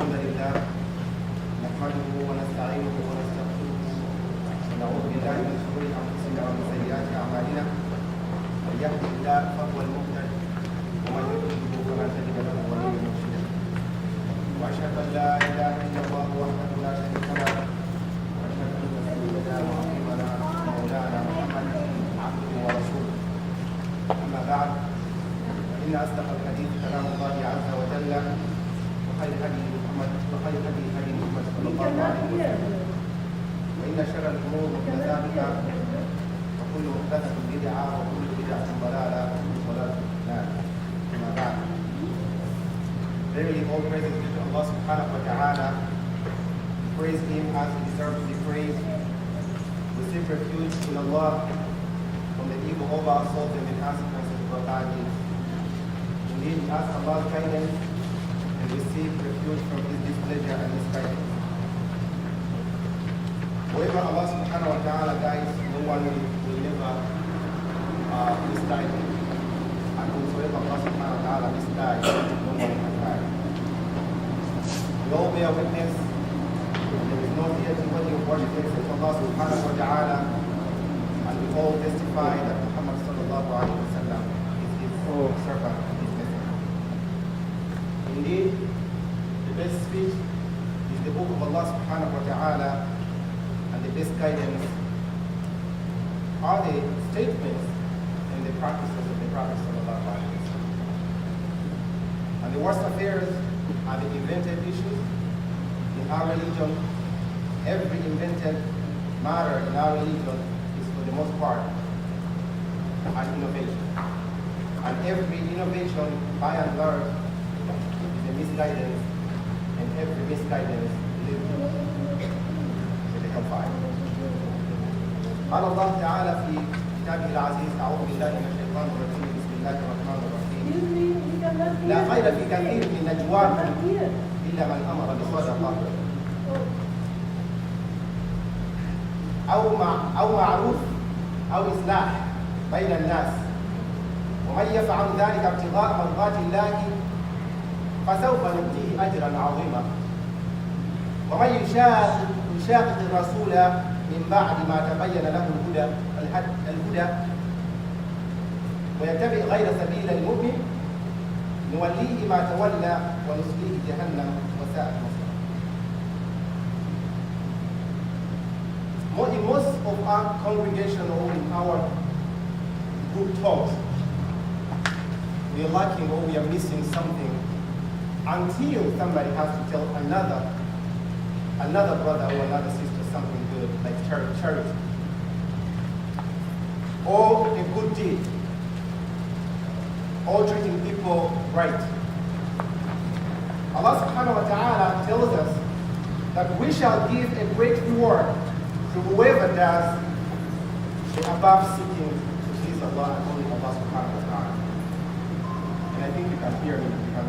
الحمد لله نحمده ونستعينه ونستغفره ونعوذ بالله من شرور انفسنا ومن سيئات اعمالنا من يهده الله فهو المهتد ومن يضلل فلا تجد له وليا مرشدا واشهد ان لا اله الا الله وحده لا شريك له واشهد ان سيدنا وحبيبنا مولانا محمد عبده ورسوله اما بعد إن أصدق الحديث كلام الله عز وجل وخير هدي محمد صلى الله عليه وسلم وإن شر الأمور محدثاتها وكل محدثة بدعة وكل بدعة ضلالة وكل ضلالة في النار أما بعد. Verily all praises due to Allah subhanahu wa ta'ala. Praise Him as He deserves to be praised. We seek refuge in Allah from the evil of our souls and the consequences of our bad deeds. Indeed, we ask Allah's guidance and we seek refuge from His displeasure and misguidance. Whoever Allah subhanahu wa ta'ala guides, no one will never misguide him. And whosoever Allah subhanahu wa ta'ala misguides, no one will guide. We all bear witness, there is no deity worthy of worship except Allah subhanahu wa ta'ala, and we all testify that Muhammad sallallahu alayhi wa sallam is His servant. Indeed, the best speech is the book of Allah subhanahu wa ta'ala, and the best guidance are the statements and the practices of the Prophet sallallahu alayhi wa sallam. And the worst affairs are the invented issues in our religion. Every invented matter in our religion is for the most part an innovation. And every innovation, by and large, misguidance, and every misguidance leads to the hellfire. قال الله تعالى في كتابه العزيز: أعوذ بالله من الشيطان الرجيم، بسم الله الرحمن الرحيم. لا خير في كثير من نجواهم إلا من أمر بصدقة أو معروف أو إصلاح بين الناس، ومن يفعل ذلك ابتغاء مرضات الله فسوف نؤتيه أجرا عظيما. ومن يشاقق الرسول من بعد ما تبين له الهدى ويتبع غير سبيل المؤمن نوليه ما تولى ونصليه جهنم وساءت مصيرا. In most of our congregation or in our group talks, we are lacking or we are missing something until somebody has to tell another brother or another sister something good, like charity, or a good deed, or treating people right. Allah subhanahu wa ta'ala tells us that we shall give a great reward to whoever does the above seeking to please Allah and only Allah subhanahu wa ta'ala. And I think you can hear me because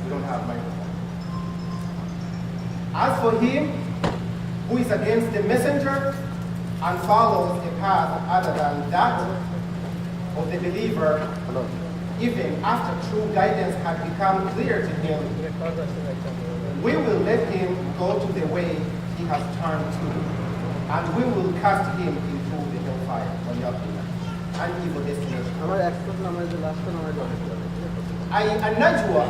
we don't have microphone. As for him who is against the messenger and follows a path other than that of the believer, even after true guidance had become clear to him, we will let him go to the way he has turned to, and we will cast him into the hellfire, an evil destination. أي النجوى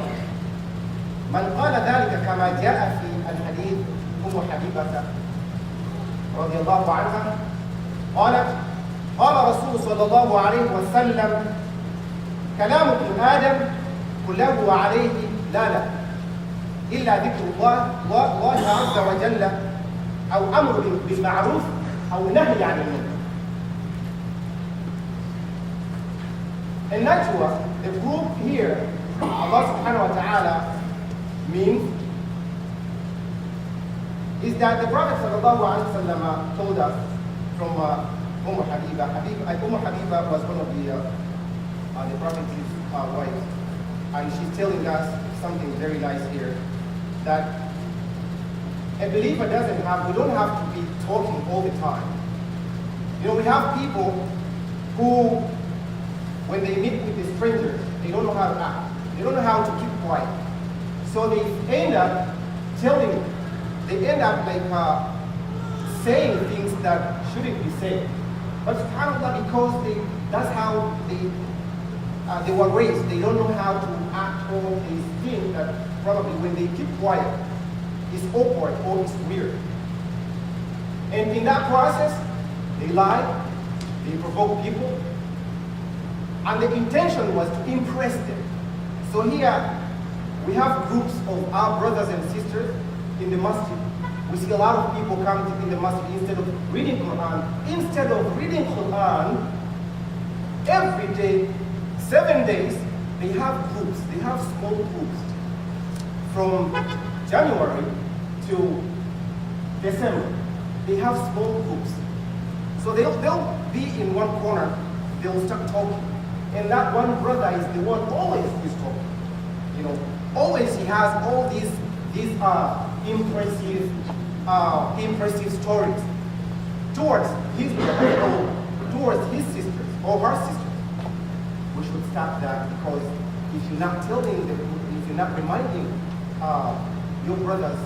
من قال ذلك كما جاء في الحديث حبيبة رضي الله عنها قالت: قال رسول صلى الله عليه وسلم: كلام ابن آدم كله عليه لا إلا ذكر الله عز وجل أو أمر بالمعروف أو نهي عن المنكر. النجوى, the group here, Allah subhanahu wa ta'ala means is that the Prophet sallallahu alaihi wasallam told us from Habiba. Habiba was one of the Prophet's wives, and she's telling us something very nice here, that a believer we don't have to be talking all the time. You know, we have people who, when they meet with the strangers, they don't know how to act. They don't know how to keep quiet. So they end up telling, they end up like saying things that shouldn't be said. But subhanAllah, because that's how they were raised. They don't know how to act all these things that probably when they keep quiet, it's awkward or it's weird. And in that process, they lie, they provoke people, and the intention was to impress them. So here, we have groups of our brothers and sisters in the masjid. We see a lot of people come in the masjid instead of reading Quran. Instead of reading Quran, every day, 7 days, they have groups. They have small groups from January to December. They have small groups. So they'll be in one corner, they'll start talking. And that one brother is the one always is talking. You know, always he has all these impressive stories towards his brother or towards his sisters or her sisters. We should stop that, because if you're not telling them, if you're not reminding your brothers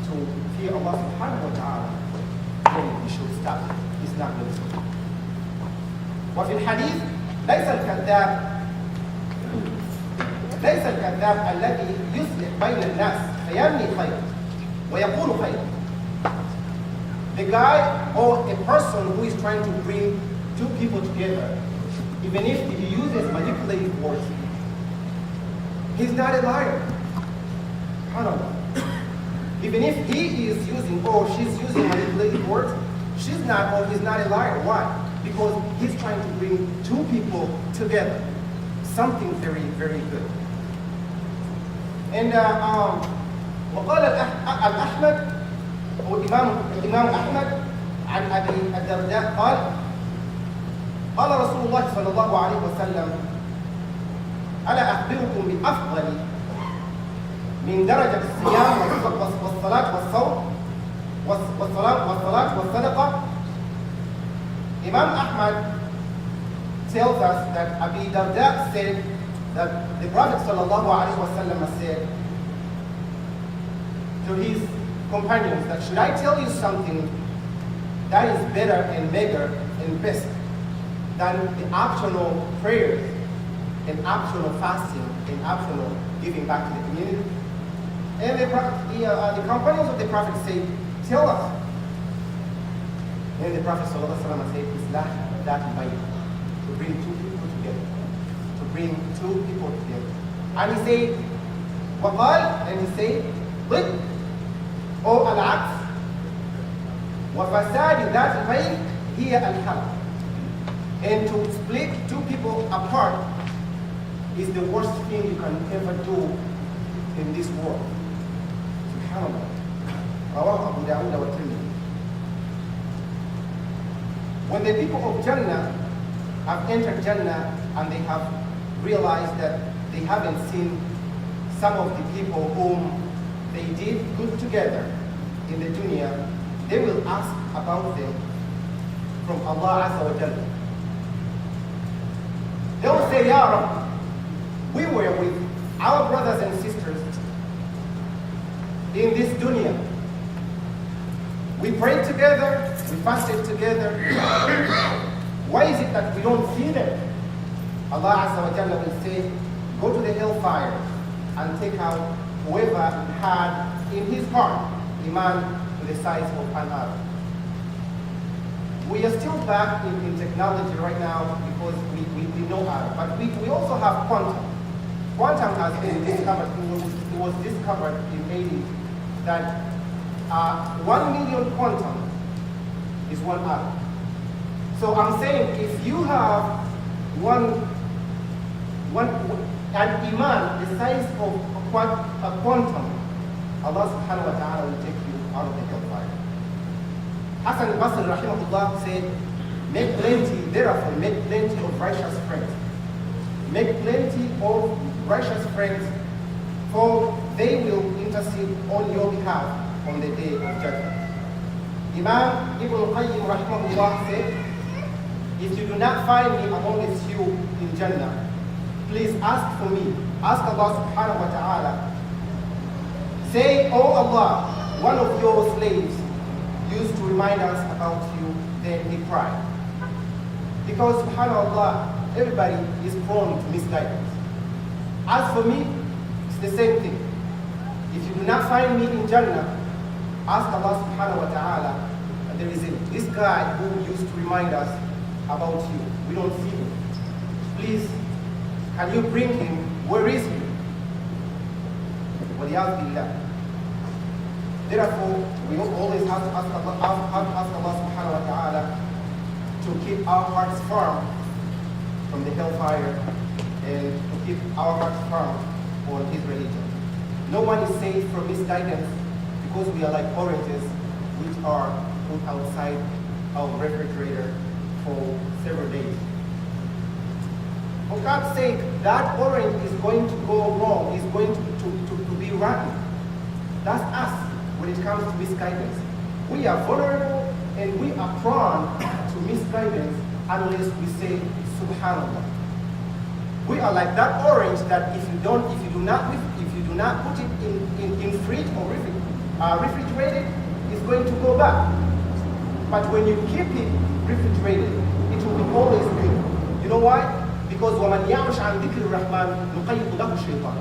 to fear Allah subhanahu wa ta'ala, then you should stop it. It's not good. وفي الحديث ليس الكذاب الذي يصلح بين الناس فيرمي خير ويقول خير. The guy or a person who is trying to bring two people together, even if he uses manipulative words, he's not a liar. Even if he is using or she's using manipulative words, she's not or he's not a liar. Why? Because he's trying to bring two people together. Something very, very good. And وقال الأحمد الإمام أحمد عن أبي الدرداء قال رسول الله صلى الله عليه وسلم: ألا أخبركم بأفضل من درجة الصيام والصلاة والصدقة. Imam Ahmad tells us that Abi Darda said that the Prophet sallallahu alaihi wasallam said to his companions that, should I tell you something that is better and bigger and best than the optional prayers and optional fasting and optional giving back to the community? And the companions of the Prophet say, tell us. And the Prophet ﷺ said, Islah that bayt, to bring two people together. To bring two people together. And he said, وقال, and he said, ضد أو العكس وفساد ذات البيت هي الحرب. And to split two people apart is the worst thing you can ever do in this world. SubhanAllah. رواه أبو داود والترمذي. When the people of Jannah have entered Jannah and they have realized that they haven't seen some of the people whom they did good together in the dunya, they will ask about them from Allah Azza wa Jalla. They will say, Ya Rabb, we were with our brothers and sisters in this dunya. We prayed together, we fasted together. Why is it that we don't see them? Allah Azza wa Jalla will say, go to the hellfire and take out whoever had in his heart iman to the size of an arrow. We are still back in technology right now because we know arrow, but we also have quantum. Quantum has been discovered, it was discovered in 80s that 1 million quantum is one atom. So I'm saying if you have an iman the size of a quantum, Allah subhanahu wa ta'ala will take you out of the hellfire. Hassan al-Basri rahimahullah said, make plenty, therefore make plenty of righteous friends. Make plenty of righteous friends, for they will intercede on your behalf on the day of judgment. Imam Ibn al-Qayyim rahimahullah said, if you do not find me amongst you in Jannah, please ask for me. Ask Allah subhanahu wa ta'ala Say, oh Allah, one of your slaves used to remind us about you, then he cried. Because subhanAllah, everybody is prone to misguidance. As for me, it's the same thing. If you do not find me in Jannah, ask Allah subhanahu wa ta'ala, there is this guy who used to remind us about you. We don't see him. Please, can you bring him? Where is he? Therefore, we always have to ask Allah subhanahu wa ta'ala to keep our hearts firm from the hellfire and to keep our hearts firm on his religion. No one is safe from misguidance because we are like oranges which are put outside our refrigerator for several days. For God's sake, that orange is going to go wrong, is going to be rotten. That's us when it comes to misguidance. We are vulnerable and we are prone to misguidance unless we say Subhanallah. We are like that orange that if you do not put it in fridge or refrigerated, it's going to go bad. But when you keep it refrigerated, it will be always good. You know why? Because وَمَنْ يَعْمَشْ عَنْ ذِكْرِ الرَّحْمَنِ نُقَيِّضْ لَهُ الشَّيْطَانِ.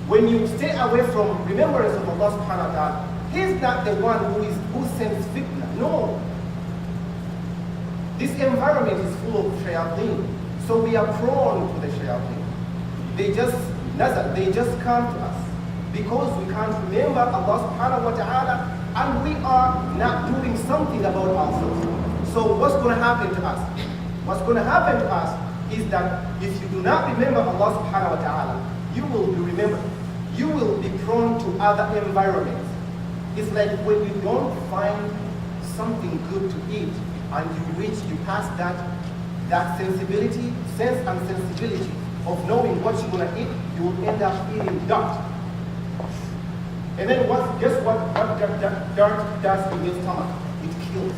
When you stay away from remembrance of Allah subhanahu wa ta'ala, He's not the one who sends fitna. No. This environment is full of shayateen. So we are prone to the shayateen. They just come to us because we can't remember Allah subhanahu wa ta'ala and we are not doing something about ourselves. So what's going to happen to us? What's going to happen to us is that if you do not remember Allah subhanahu wa ta'ala, you will be remembered. You will be prone to other environments. It's like when you don't find something good to eat and you pass that sense and sensibility of knowing what you're going to eat, you will end up eating dirt. And then guess what dirt does in your stomach? It kills.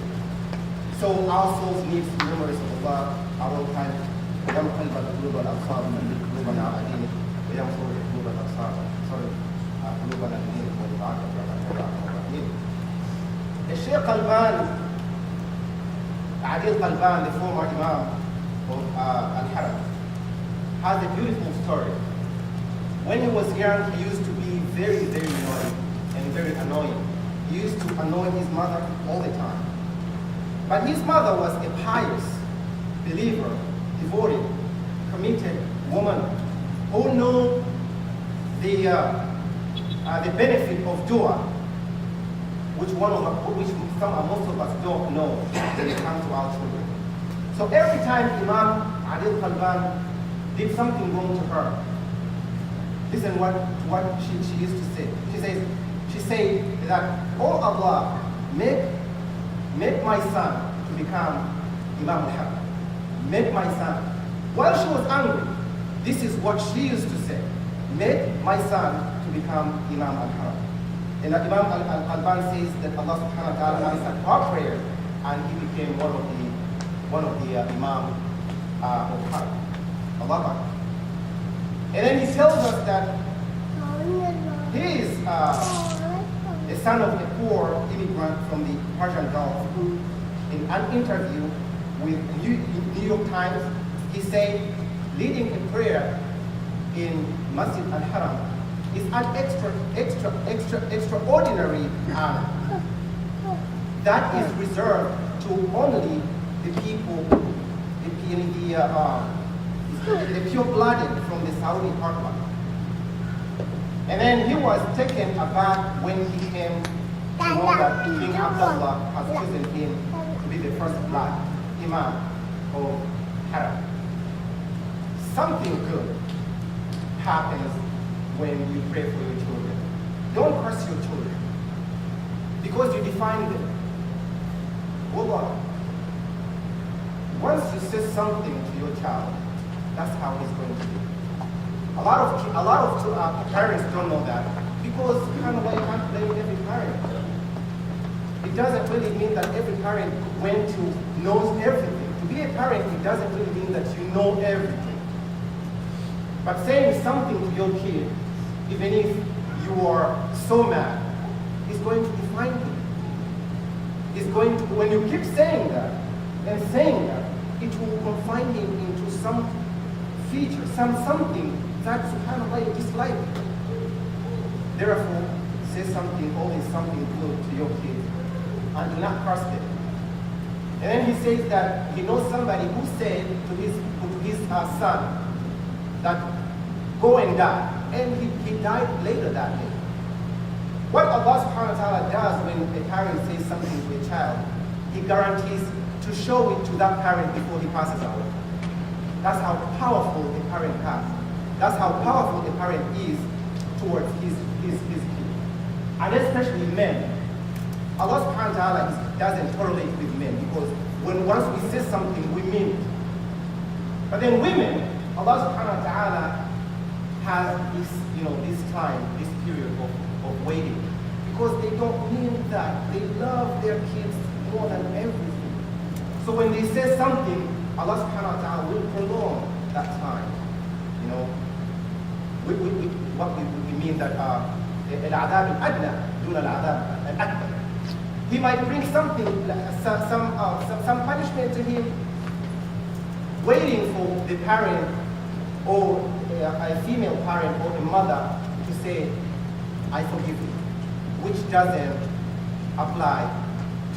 So our souls need remembrance of Allah at all times. يَمْحَلْ قُلُوبَ الْأَبْصَارِ مَنْ قُلُوبَنَا عَدِينِكَ وَيَمْحُلْ قُلُوبَ الْأَبْصَارِ قُلُوبَنَا عَدِينِكَ وَيَتَعَاقَبَ الشيخ قلبان, Adil Qalban, the former Imam of Al-Haram, has a beautiful story. When he was young, he used to be very, very annoying and very annoying. He used to annoy his mother all the time. But his mother was a pious believer, devoted, committed woman who knew the benefit of dua, which most of us don't know when it comes to our children. So every time Imam Adil Qalban did something wrong to her, listen what she used to say. She said that, oh Allah, make my son to become Imam al-Haram. Make my son. While she was angry, this is what she used to say. Make my son to become Imam al-Haram. And Imam al-Qalban says that Allah subhanahu wa ta'ala answered her prayer and he became one of the Imam of Haram. Allah Akbar. And then he tells us that he is the son of a poor immigrant from the Persian Gulf who, in an interview with New York Times, he said leading a prayer in Masjid al-Haram is an extraordinary honor that is reserved to only the people, the pure-blooded from the Saudi Arabia. And then he was taken aback when he came to know that King Abdullah has chosen him to be the first black Imam of Haram. Something good happens when you pray for your children. Don't curse your children because you define them. Wallah. Once you say something to your child, that's how he's going to be. A lot of parents don't know that because you can't blame every parent. It doesn't really mean that every parent knows everything. To be a parent, it doesn't really mean that you know everything. But saying something to your kid, even if you are so mad, is going to define him. Is going to, when you keep saying that and saying that, it will confine him into some feature, something that subhanAllah you dislike. Therefore, say something, always something good to your kids, and do not curse them. And then he says that he knows somebody who said to his son that go and die, and he died later that day. What Allah subhanahu wa ta'ala does when a parent says something to a child, he guarantees to show it to that parent before he passes away. That's how powerful a parent has. That's how powerful a parent is towards his kid. And especially men. Allah subhanahu wa ta'ala doesn't correlate with men, because once we say something, we mean it. But then women, Allah subhanahu wa ta'ala has this time, this period of waiting, because they don't mean that. They love their kids more than everything. So when they say something, Allah subhanahu wa ta'ala will prolong that time. What we mean that العذاب الأدنى دون العذاب الأكبر. He might bring something, some punishment to him, waiting for the parent or a female parent or a mother to say, I forgive you, which doesn't apply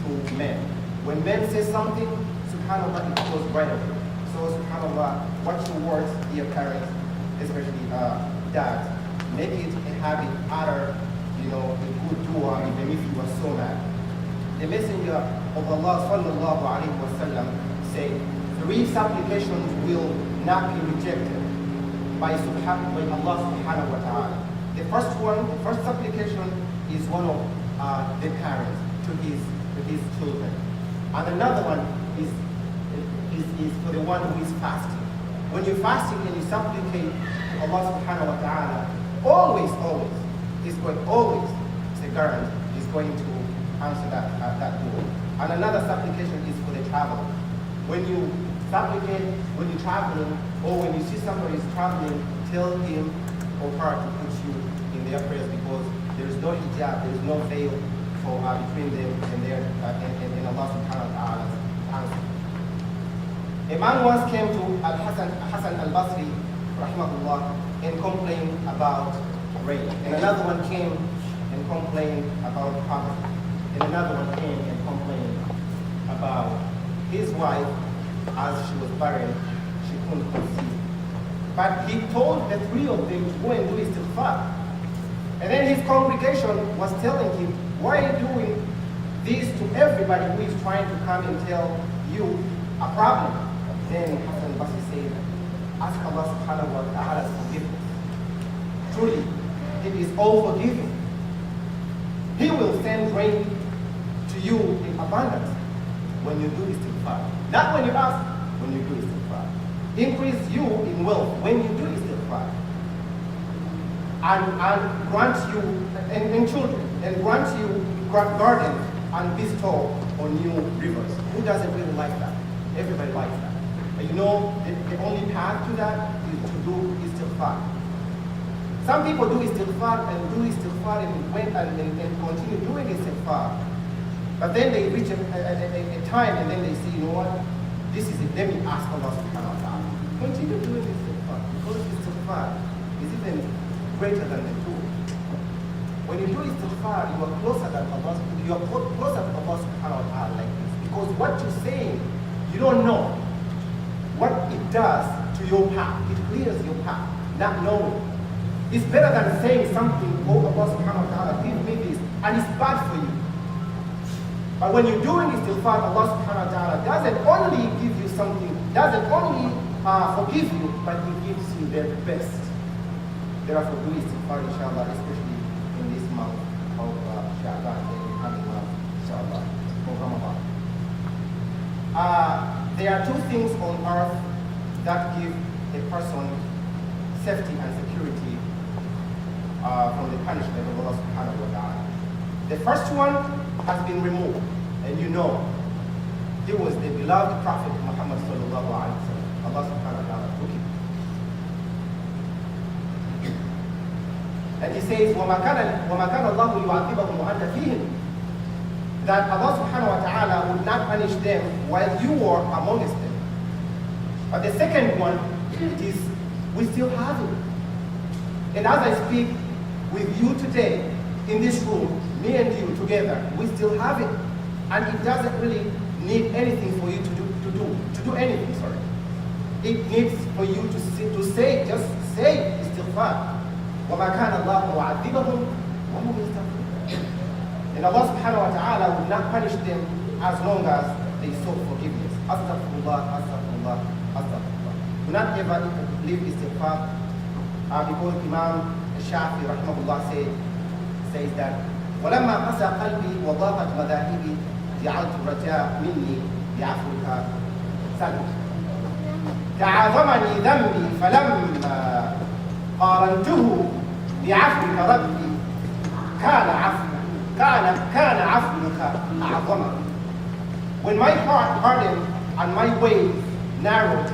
to men. When men say something, subhanAllah, it goes right away. So subhanAllah, watch your words, dear parents, especially dads. Make it a habit, utter, a good dua, even if you are so mad. The Messenger of Allah sallallahu alaihi wasallam said, 3 supplications will not be rejected by Allah subhanahu wa ta'ala. The first supplication is one of the parents to his children. And another one is for the one who is fasting. When you're fasting and you supplicate to Allah subhanahu wa ta'ala, always, it's a guarantee, is going to answer that dua. And another supplication is for the traveler. When you supplicate, when you're traveling, or when you see somebody is traveling, tell him or her to put you in their prayers, because there is no hijab, there is no veil between them and Allah subhanahu wa ta'ala's answer. A man once came to Hassan al-Basri, rahimahullah, and complained about rain. And another one came and complained about poverty. And another one came and complained about his wife, as she was barren, she couldn't conceive. But he told the 3 of them to go and do istighfar. And then his congregation was telling him, why are you doing this to everybody who is trying to come and tell you a problem? Then Hassan al-Basri said, ask Allah subhanahu wa ta'ala's forgiveness. Truly, it is all forgiving. He will send rain to you in abundance when you do istighfar. Not when you ask, when you do istighfar. Increase you in wealth when you do istighfar. And grant you, and children, and grant you gardens and bestow on you rivers. Who doesn't really like that? Everybody likes that. But the only path to that is to do istighfar. Some people do istighfar and continue doing istighfar. But then they reach a time and then they say, you know what? This is it. Let me ask Allah subhanahu wa ta'ala. Continue doing istighfar, because istighfar is even greater than the two. When you do istighfar, you are closer than Allah. You are closer to Allah subhanahu wa ta'ala like this. Because what you're saying, you don't know what it does to your path. It clears your path, not knowing. It's better than saying something, oh Allah subhanahu wa ta'ala, give me this, and it's bad for you. But when you're doing istighfar, Allah subhanahu wa ta'ala doesn't only give you something, doesn't only forgive you, but He gives you the best. Therefore, do istighfar, inshallah, especially in this month of Sha'ban, the coming month, inshallah, of Ramadan. There are 2 things on earth that give a person safety and security from the punishment of Allah subhanahu wa ta'ala. The first one has been removed, and he was the beloved Prophet Muhammad sallallahu alaihi wasallam. Allah subhanahu wa ta'ala took him. And he says, وَمَا كَانَ اللَّهُ لِيُعَذِّبَهُمْ وَأَنْتَ فِيهِمْ, that Allah subhanahu wa ta'ala would not punish them while you were amongst them. But the second one, it is, we still have it. And as I speak with you today, in this room, me and you together, we still have it. And it doesn't really need anything for you to do anything, sorry. It needs for you to say, just say istighfar. وَمَا كَانَ اللَّهُ مُعَذِّبَهُمْ وَهُمْ يَسْتَغْفِرُونَ. And Allah subhanahu wa ta'ala would not punish them as long as they sought forgiveness. Astaghfirullah, astaghfirullah, astaghfirullah. Do not ever leave istighfar because Imam Shafi rahimahullah says that وَلَمَّا قَسَى قَلْبِي وَضَاقَتْ مَذَاهِبِي جَعَلْتُ الرَّجَاءَ مِنِّي بِعَفْوِكَ سَلْمِ. تعاظمني ذنبي فلما قارنته بعفوك ربي كان عفوك أعظم. When my heart hardened and my ways narrowed,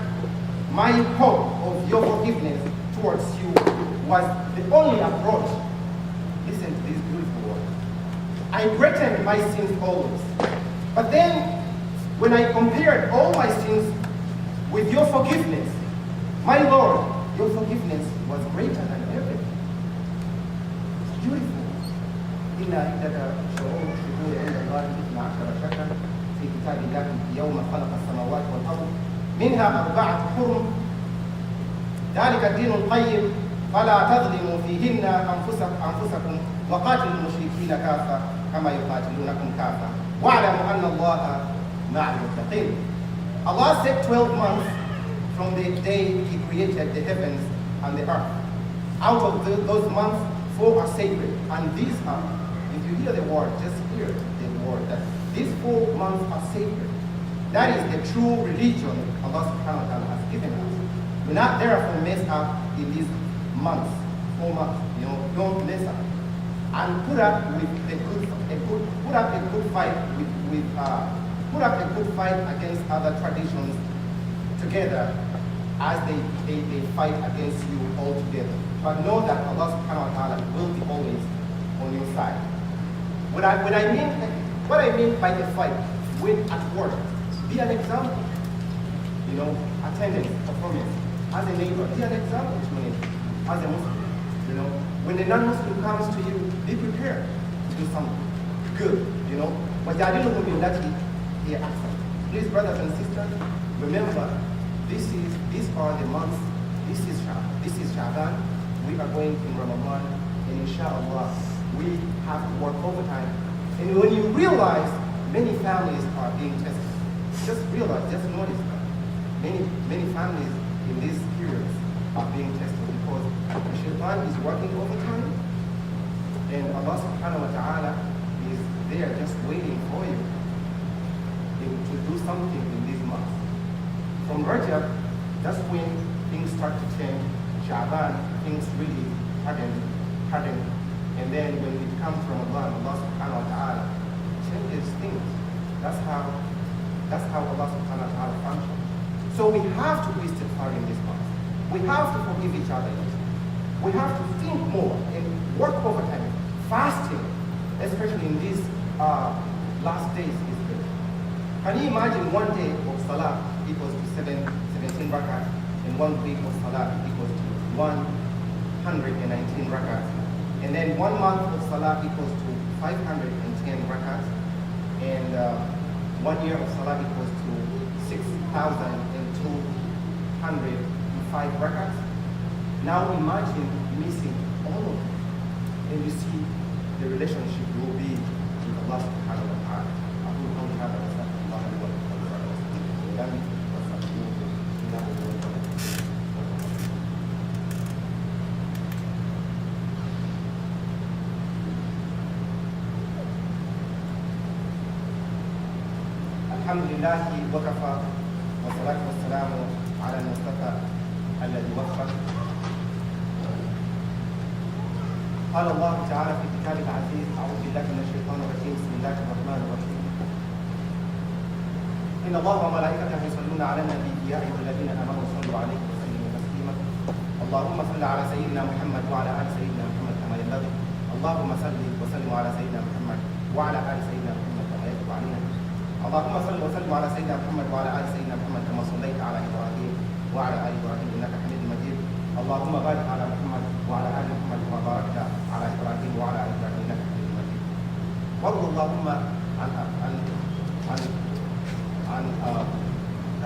my hope of your forgiveness towards you was the only approach. Listen to these beautiful words. I regretted my sins always. But then, when I compared all my sins with your forgiveness, my Lord, your forgiveness was greater than everything. It's beautiful. إن عدة شهور عند الله 12 شهرا في كتاب الله يوم خلق السماوات والأرض منها 4 حرم ذلك الدين القيم فلا تظلموا فيهن أنفسكم وقاتلوا المشركين كافة كما يقاتلونكم كافة واعلموا أن الله مع المتقين. Allah said 12 months from the day He created the heavens and the earth. Out of those months, 4 are sacred. And these are, if you hear the word, just hear the word, that these 4 months are sacred. That is the true religion Allah subhanahu wa ta'ala has given us. Do not therefore mess up in these months, 4 months. Don't mess up. And put up a good fight against other traditions together as they fight against you all together. But know that Allah subhanahu wa ta'ala will be always on your side. What I mean by the fight, when at work, be an example. Attendance, performance. As a neighbor, be an example to me. As a Muslim, when the non-Muslim comes to you, be prepared to do something good. وَجَعَلِلُهُمْ بِالَّتِي هِيَ أَحْسَنُ. Please, brothers and sisters, remember, these are the months. This is Sha'ban. We are going in Ramadan, and inshallah, we have to work overtime. And when you realize many families are being tested, just notice that many families in these periods are being tested because the shaitan is working overtime, and Allah subhanahu wa ta'ala is there just waiting for you to do something in these months. From Rajab, that's when things start to change. Sha'ban, things really harden. And then when it comes from Allah subhanahu wa ta'ala changes things. That's how Allah subhanahu wa ta'ala functions. So we have to be istighfar in this month. We have to forgive each other. We have to think more and work overtime. Fasting, especially in these last days, is good. Can you imagine one day of Salah equals to 17 rakats, and 1 week of Salah equals to 119 rakats, and then 1 month of Salah equals to 510 rakats, and 1 year of Salah equals to 6,205 rakats? Now imagine missing all of it, and you see the relationship will be with Allah subhanahu wa ta'ala. الحمد لله وكفى والصلاة والسلام على المصطفى الذي وفى. قال الله تعالى في كتابه العزيز: أعوذ بالله من الشيطان الرجيم، بسم الله الرحمن الرحيم. إن الله وملائكته يصلون على النبي يا أيها الذين آمنوا صلوا عليه وسلموا تسليما. اللهم صل على سيدنا محمد وعلى آل سيدنا محمد كما اللهم صل وسلم على سيدنا محمد وعلى ال سيدنا محمد كما يجب علينا. اللهم صل وسلم على سيدنا محمد وعلى ال سيدنا محمد كما صليت على ابراهيم وعلى ال ابراهيم انك حميد مجيد. اللهم بارك على محمد وعلى ال محمد كما باركت على ابراهيم وعلى ال ابراهيم انك حميد مجيد. وارض اللهم عن عن عن عن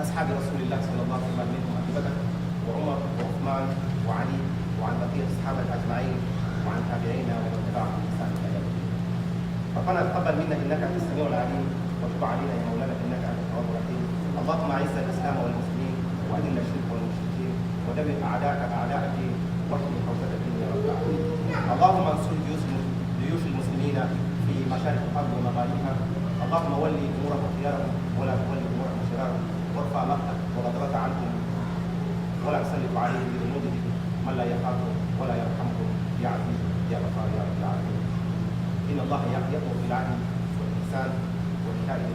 اصحاب رسول الله صلى الله عليه وسلم منهم ابي بكر وعمر وعثمان وعلي وعن بقيه الصحابه اجمعين وعن تابعينا ومن تبعهم باحسان الى يوم الدين. ربنا تقبل منا انك انت السميع العليم وتب علينا يا مولانا انك انت التواب الرحيم. اللهم اعز الاسلام والمسلمين واذل الشرك والمشركين ودمر اعداءك اعداء الدين واحمي حوزه الدين يا رب العالمين. اللهم انصر جيوش المسلمين في مشارق الارض ومغاربها. اللهم ولي امورهم خيارهم ولا تولي امورهم شرارهم وارفع مقتك وغضبك عنهم ولا تسلط عليهم بذنوبهم من لا يخافهم ولا يرحمهم يا عزيز يا غفار يا رب العالمين. ان الله يامر بالعدل والاحسان وايتاء ذي